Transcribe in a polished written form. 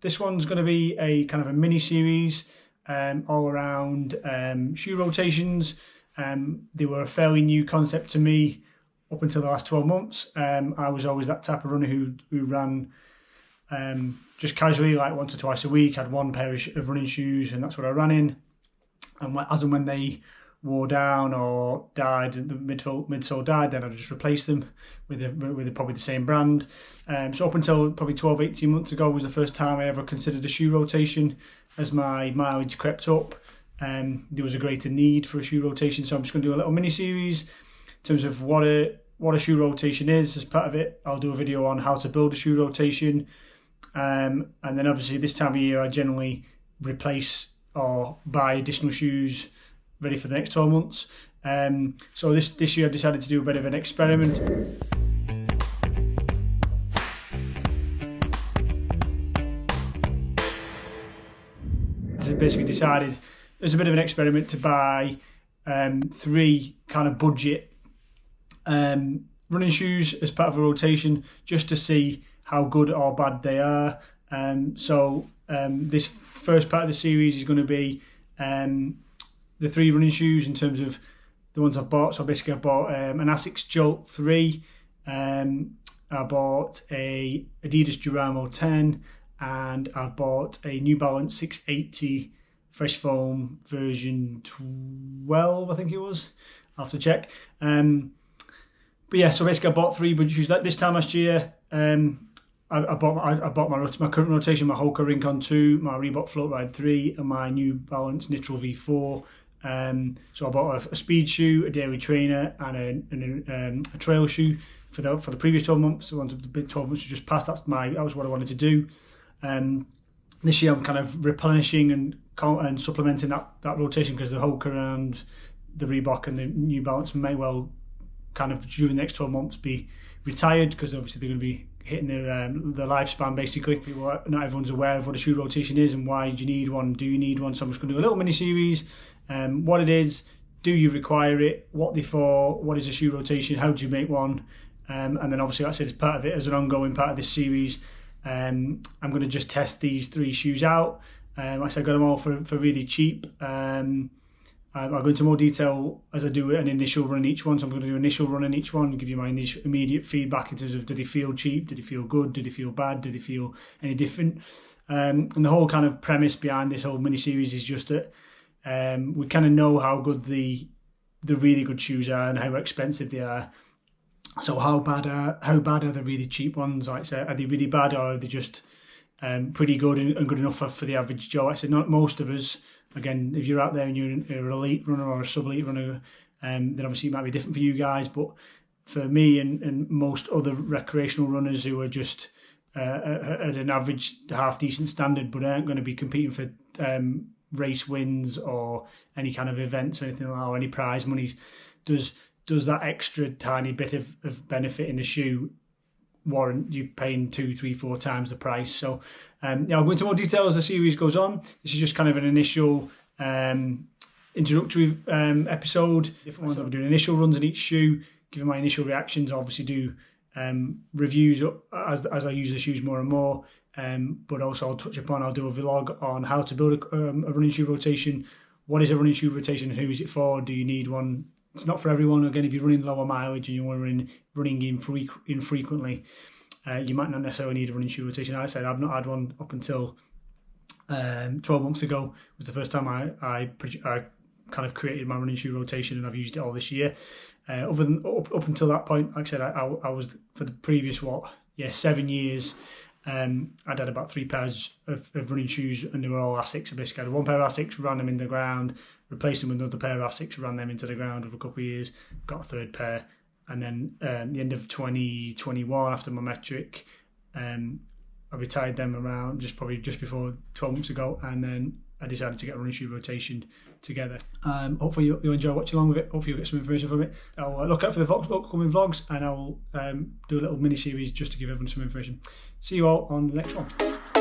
this one's going to be a kind of a mini series all around shoe rotations. They were a fairly new concept to me up until the last 12 months. I was always that type of runner who ran just casually, like once or twice a week. Had one pair of running shoes, and that's what I ran in. And as and when they wore down or died, the midsole died, then I'd just replace them with probably the same brand. So up until probably 12, 18 months ago was the first time I ever considered a shoe rotation. As my mileage crept up, there was a greater need for a shoe rotation. So I'm just going to do a little mini series in terms of what a shoe rotation is. As part of it, I'll do a video on how to build a shoe rotation. And then obviously this time of year I generally replace or buy additional shoes ready for the next 12 months. So this year I've decided to do a bit of an experiment. I basically decided as a bit of an experiment to buy 3 kind of budget running shoes as part of a rotation, just to see how good or bad they are. So this first part of the series is going to be the 3 running shoes in terms of the ones I've bought. So basically I bought an Asics Jolt 3, I bought a Adidas Duramo 10, and I've bought a New Balance 680 Fresh Foam version 12, I think it was. I'll have to check. But yeah, so basically I bought 3 budget shoes. Like this time last year, I bought my current rotation, my Hoka Rincon 2, my Reebok Float Ride 3, and my New Balance Nitro V4. So I bought a speed shoe, a daily trainer, and a trail shoe for the previous 12 months. The ones the big 12 months just passed. That was what I wanted to do. This year I'm kind of replenishing and supplementing that rotation, because the Hoka and the Reebok and the New Balance may well kind of during the next 12 months be retired, because obviously they're going to be hitting their lifespan basically. Not everyone's aware of what a shoe rotation is and why do you need one, do you need one. So I'm just going to do a little mini series, what it is, do you require it, what they're for, what is a shoe rotation, how do you make one, and then obviously like I said, as part of it, as an ongoing part of this series, I'm going to just test these 3 shoes out. Like I said, I got them all for really cheap. I'll go into more detail as I do an initial run in each one. So I'm going to do an initial run in each one and give you my immediate feedback in terms of, did they feel cheap, did they feel good, did they feel bad, did they feel any different. And the whole kind of premise behind this whole mini series is just that we kind of know how good the really good shoes are and how expensive they are. So how bad are the really cheap ones? Like I said, are they really bad, or are they just pretty good and good enough for the average Joe? I said not most of us. Again, if you're out there and you're an elite runner or a sub-elite runner, then obviously it might be different for you guys. But for me and most other recreational runners who are just at an average half-decent standard but aren't going to be competing for race wins or any kind of events or anything like that, or any prize monies, does that extra tiny bit of benefit in the shoe warrant you paying 2, 3, 4 times the price? So I'll go into more detail as the series goes on. This is just kind of an initial introductory episode. Different ones. I'll be doing initial runs in each shoe, giving my initial reactions. I'll obviously do reviews as I use the shoes more and more, but also I'll do a vlog on how to build a running shoe rotation. What is a running shoe rotation and who is it for? Do you need one? It's not for everyone. Again, if you're running lower mileage and you're running infrequently, you might not necessarily need a running shoe rotation. Like I said, I've not had one up until 12 months ago. It was the first time I kind of created my running shoe rotation, and I've used it all this year. Other than up until that point, like I said, I was for the previous 7 years. I'd had about 3 pairs of running shoes, and they were all Asics. I basically had one pair of Asics, ran them in the ground, replaced them with another pair of Asics, ran them into the ground over a couple of years, got a 3rd pair, and then at the end of 2021, after my metric, I retired them around just before 12 months ago, and then I decided to get a running shoe rotation together. Hopefully you'll enjoy watching along with it. Hopefully you'll get some information from it. I'll look out for the upcoming vlogs, and I'll do a little mini series just to give everyone some information. See you all on the next one.